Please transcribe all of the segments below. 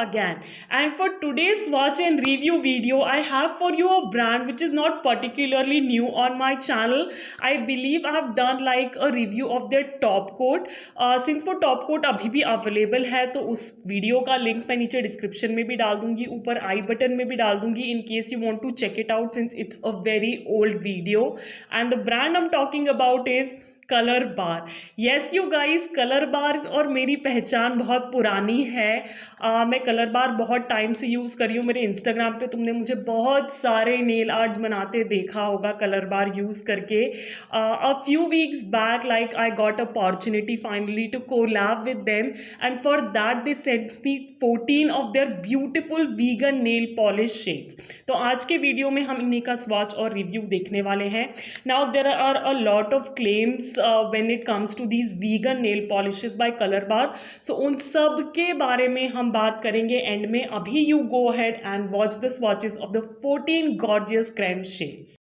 again. And for today's watch and review video, I have for you a brand which is not particularly new on my channel. I believe I have done like a review of their top coat. Since वो top coat अभी भी available है तो उस video का link मैं नीचे description में भी डाल दूंगी, ऊपर आई बटन में भी डाल दूंगी in case you want to check it out since it's a very old video. And the brand I'm talking about is Colorbar. Yes you guys, Colorbar और मेरी पहचान बहुत पुरानी है. मैं कलर बार बहुत टाइम से यूज़ कर रही हूँ. मेरे इंस्टाग्राम पे तुमने मुझे बहुत सारे नेल आर्ट्स बनाते देखा होगा कलर बार यूज़ करके. A few weeks back like I got opportunity finally to collab with them and for that they sent me 14 of their beautiful vegan nail polish shades. तो आज के video में हम इन्हीं का स्वॉच और review देखने वाले हैं. Now there are a lot of claims when it comes to these vegan nail polishes by Color Bar. So उन सब के बारे में हम बात करेंगे एंड में. अभी you go ahead and watch the swatches of the 14 gorgeous creme shades.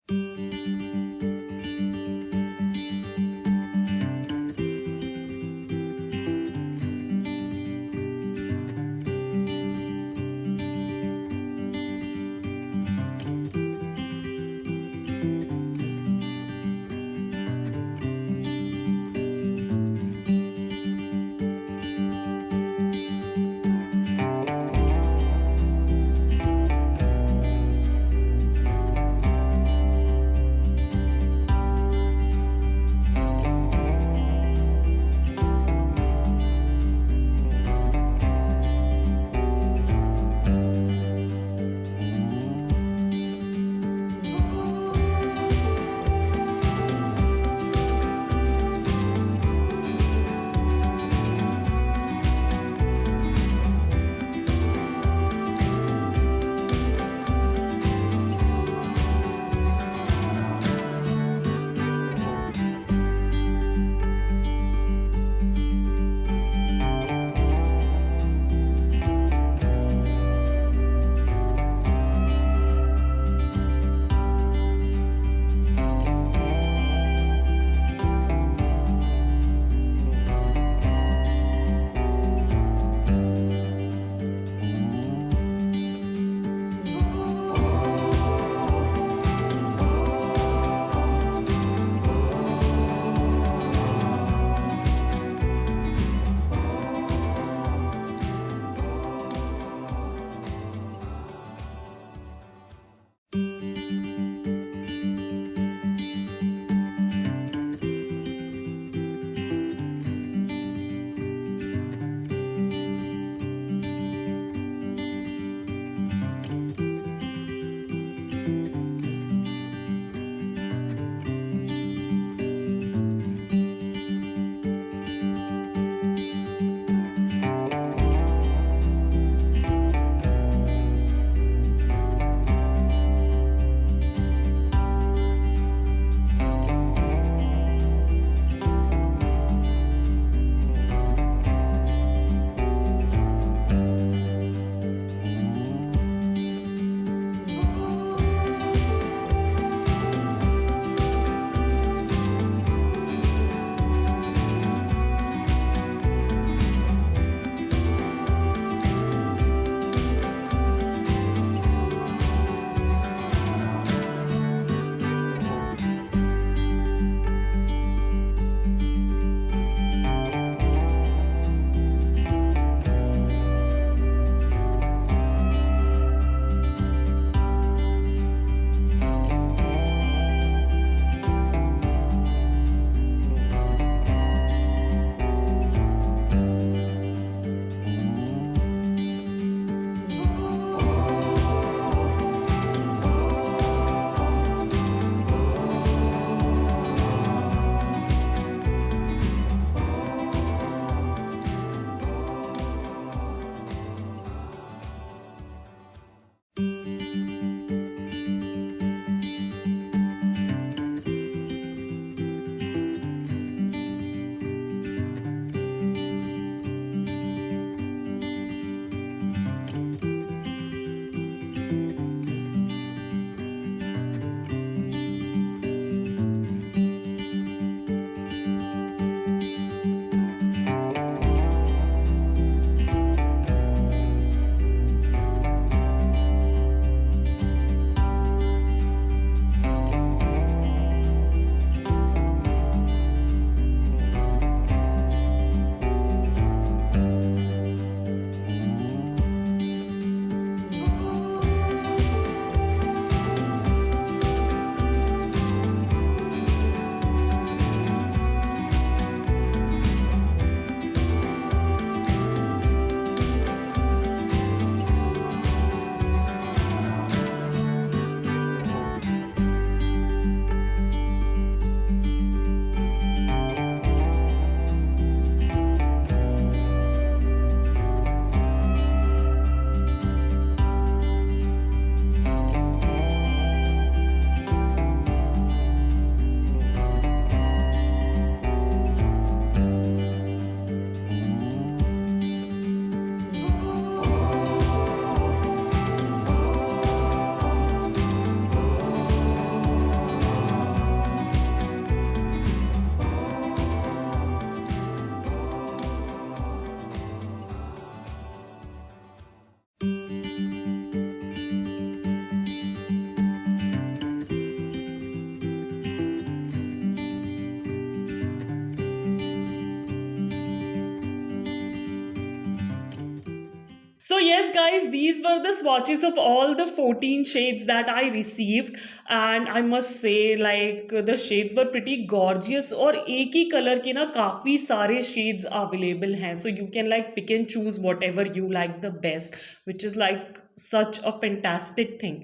yes, guys, these were the swatches of all the 14 shades that I received, and I must say, like, the shades were pretty gorgeous. और एक ही colour के ना काफ़ी सारे shades available हैं, so you can like pick and choose whatever you like the best, which is like such a fantastic thing.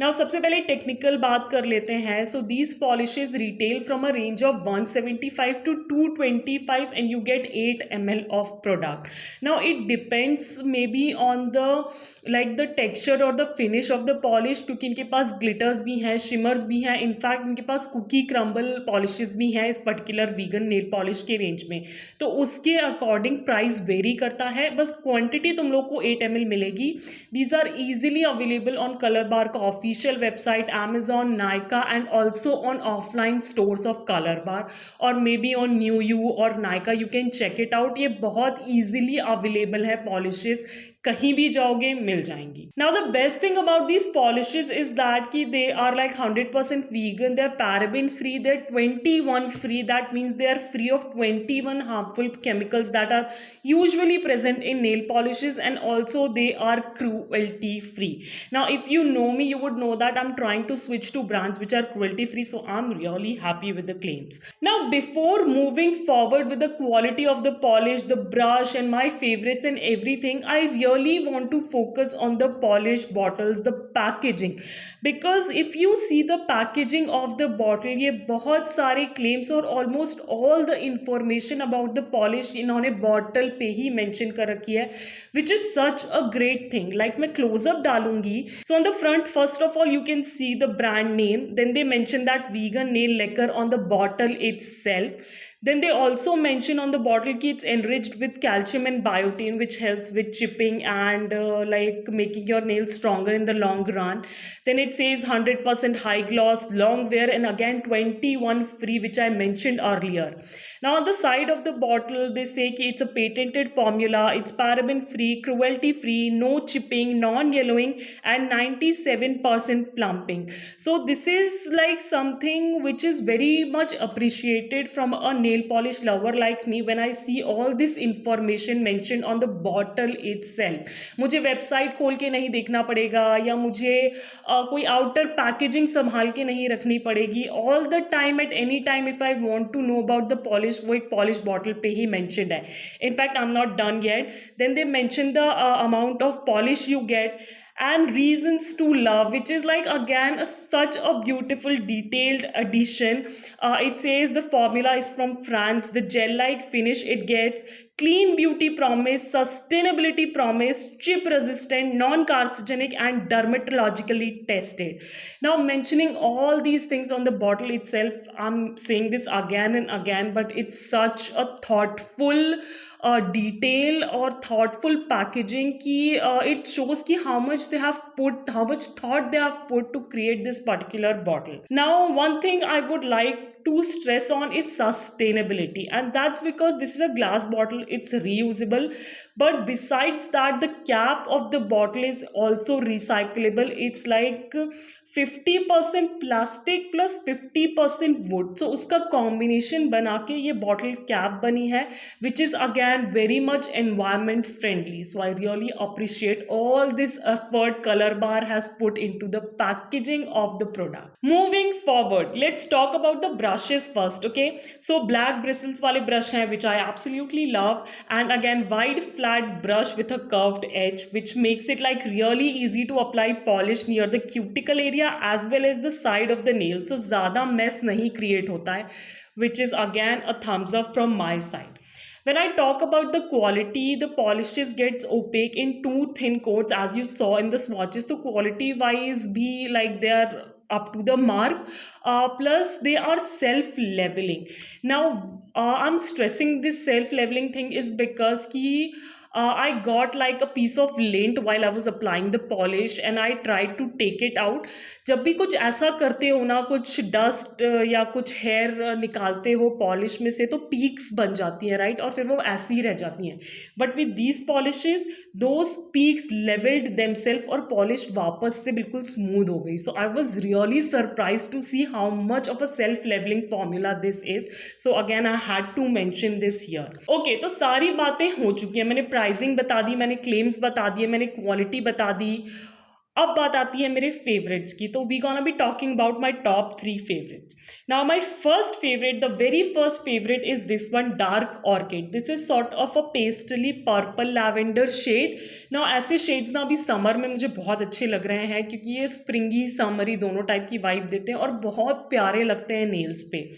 Now सबसे पहले technical बात कर लेते हैं. So these polishes retail from a range of 175 to 225 and you get 8 ml of product. Now it depends maybe on the like the texture or the finish of the polish, क्योंकि इनके पास glitters भी हैं, shimmers भी हैं, in fact इनके पास cookie crumble polishes भी हैं इस particular vegan nail polish के रेंज में. तो उसके अकॉर्डिंग प्राइस वेरी करता है. बस क्वांटिटी तुम लोग को 8 ml मिलेगी. These are easily available on Color Bar का official website, Amazon, Nykaa and also on offline stores of Color Bar or maybe on New You or Nykaa. You can check it out. ये बहुत easily available है polishes, कहीं भी जाओगे मिल जाएंगी. Now the best thing about these polishes is that कि they are like 100% vegan, they are paraben free, they are 21 free. That means they are free of 21 harmful chemicals that are usually present in nail polishes, and also they are cruelty free. Now if you know me, you would know that I'm trying to switch to brands which are cruelty free, so I'm really happy with the claims. Now before moving forward with the quality of the polish, the brush and my favorites and everything, I really want to focus on the polish bottles, the packaging, because if you see the packaging of the bottle, ये बहुत सारे claims और almost all the information about the polish इन्होंने bottle पे ही mention कर रखी है, which is such a great thing. Like मैं close up डालूंगी. So on the front, first of all, you can see the brand name. Then they mention that vegan nail lacquer on the bottle itself. Then they also mention on the bottle कि it's enriched with calcium and biotin, which helps with chipping and like making your nails stronger in the long run. Then it says 100% high gloss, long wear, and again 21 free, which I mentioned earlier. Now on the side of the bottle, they say कि it's a patented formula, it's paraben free, cruelty free, no chipping, non-yellowing, and 97% plumping. So this is like something which is very much appreciated from a nail polish lover like me when I see all this information mentioned on the bottle itself. मुझे website खोल के नहीं देखना पड़ेगा या मुझे कोई outer packaging संभाल के नहीं रखनी पड़ेगी. All the time at any time if I want to know about the polish, वो एक पॉलिश बॉटल पे ही मेंशनड है. In fact I am not done yet. Then they mention the amount of polish you get and reasons to love, which is like again such a beautiful detailed addition. It says the formula is from France, the gel like finish it gets, clean beauty promise, sustainability promise, chip resistant, non carcinogenic and dermatologically tested. Now mentioning all these things on the bottle itself, I'm saying this again and again, but it's such a thoughtful detail or thoughtful packaging ki it shows ki how much thought they have put to create this particular bottle. Now one thing I would like to stress on is sustainability, and that's because this is a glass bottle, it's reusable, but besides that the cap of the bottle is also recyclable. It's like 50% plastic plus 50% wood, so उसका combination बना के ये bottle cap बनी है, which is again very much environment friendly. So I really appreciate all this effort Color Bar has put into the packaging of the product. Moving forward, let's talk about the brushes first. Okay, so black bristles वाले brush हैं, which I absolutely love, and again wide flat brush with a curved edge, which makes it like really easy to apply polish near the cuticle area as well as the side of the nail, so ज़्यादा mess नहीं create होता है, which is again a thumbs up from my side. When I talk about the quality, the polishes gets opaque in 2 thin coats as you saw in the swatches. So quality wise be like they are up to the mark, plus they are self-leveling. Now I'm stressing this self-leveling thing is because ki I got like a piece of lint while I was applying the polish and I tried to take it out. जब भी कुछ ऐसा करते हो ना, कुछ dust या कुछ हेयर निकालते हो पॉलिश में से, तो पीक्स बन जाती हैं, राइट, और फिर वो ऐसी ही रह जाती हैं. But with these polishes those peaks levelled themself और पॉलिश वापस से बिल्कुल स्मूथ हो गई. So I was really surprise to see how much of a self levelling formula this is. So again I had to mention this here. Okay, तो सारी बातें हो चुकी हैं. मैंने प्राइसिंग बता दी, मैंने क्लेम्स बता दिए, मैंने क्वालिटी बता दी। अब बात आती है मेरे फेवरेट्स की, तो we gonna be talking about my top 3 favourites. Now my first favourite, the very first favourite is this one, dark orchid. This is sort of a pastelly purple lavender shade. Now ऐसे shades ना अभी summer में मुझे बहुत अच्छे लग रहे हैं, क्योंकि ये स्प्रिंगी समरी दोनों टाइप की वाइब देते हैं और बहुत प्यारे लगते हैं नेल्स पे.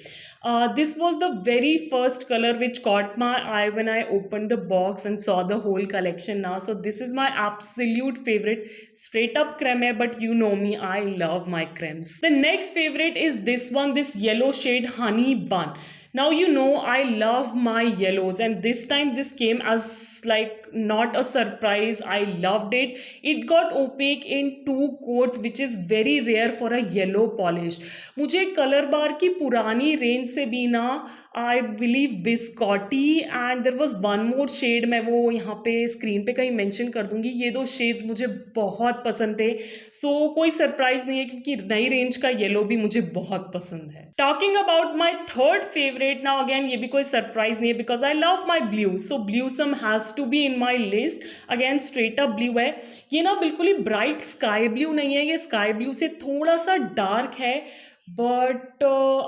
This was the very first color which caught my eye when I opened the box and saw the whole collection now. So this is my absolute favorite. Straight up creme hai, but you know me, I love my cremes. The next favorite is this one, this yellow shade Honey Bun. Now you know I love my yellows, and this time this came as like not a surprise. I loved it. It got opaque in 2 coats, which is very rare for a yellow polish. मुझे Colorbar की पुरानी range से भी ना, I believe biscotti and there was one more shade, मैं वो यहाँ पे स्क्रीन पे कहीं मेंशन कर दूंगी. ये दो शेड्स मुझे बहुत पसंद थे. सो कोई सरप्राइज नहीं है, क्योंकि नई रेंज का येलो भी मुझे बहुत पसंद है. Talking about my third favourite, now again ये भी कोई सरप्राइज नहीं है, because I love my blue. So blue some has to be in my list. Again straight up blue है. ये ना बिल्कुल ही ब्राइट स्काई ब्लू नहीं है, ये स्काई ब्लू से थोड़ा सा डार्क है. But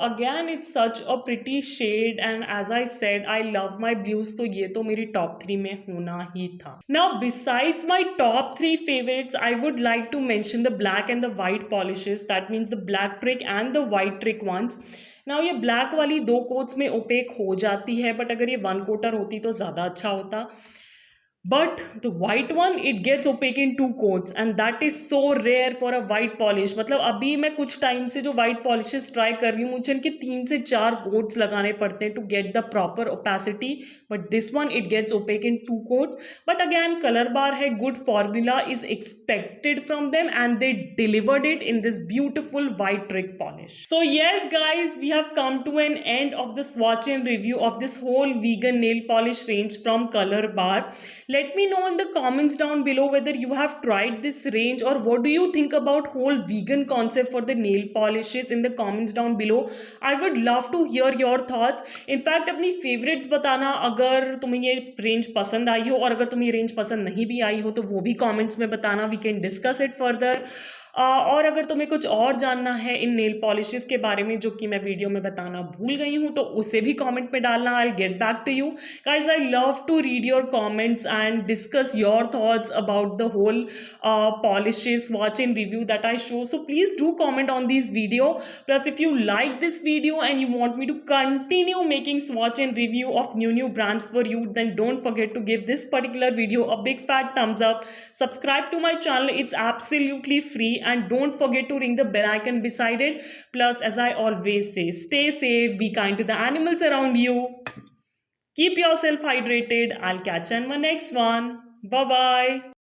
again it's such a pretty shade, and as I said I love my blues, तो ये तो मेरी top 3 में होना ही था. Now besides my top 3 favorites, I would like to mention the black and the white polishes. That means the black trick and the white trick ones. Now ये black वाली 2 quotes में ओपेक हो जाती है, but अगर ये 1 कोटर होती तो ज़्यादा अच्छा होता. But the white one, it gets opaque in 2 coats, and that is so rare for a white polish. मतलब अभी मैं कुछ टाइम से जो white polishes ट्राई कर रही हूँ, मुझे इनके 3 से 4 कोट्स लगाने पड़ते हैं to get the proper opacity. But this one, it gets opaque in 2 coats. But again, color bar है, good formula is expected from them, and they delivered it in this beautiful white trick polish. So yes guys, we have come to an end of the swatch and review of this whole vegan nail polish range from Color Bar. Let me know in the comments down below whether you have tried this range, or what do you think about whole vegan concept for the nail polishes in the comments down below. I would love to hear your thoughts. In fact अपनी favorites बताना अगर तुम्हें ये range पसंद आई हो, और अगर तुम्हें ये range पसंद नहीं भी आई हो तो वो भी comments में बताना. We can discuss it further. और अगर तुम्हें कुछ और जानना है इन नेल पॉलिशेस के बारे में जो कि मैं वीडियो में बताना भूल गई हूँ, तो उसे भी कमेंट में डालना. I will get back to you guys. I love to read your comments and discuss your thoughts about the whole polishes swatch and review that I show. So please do comment on this video. Plus if you like this video and you want me to continue making swatch and review of new brands for you, then don't forget to give this particular video a big fat thumbs up. Subscribe to my channel, it's absolutely free, and don't forget to ring the bell icon beside it. Plus, as I always say, stay safe, be kind to the animals around you, keep yourself hydrated. I'll catch you in my next one. Bye bye.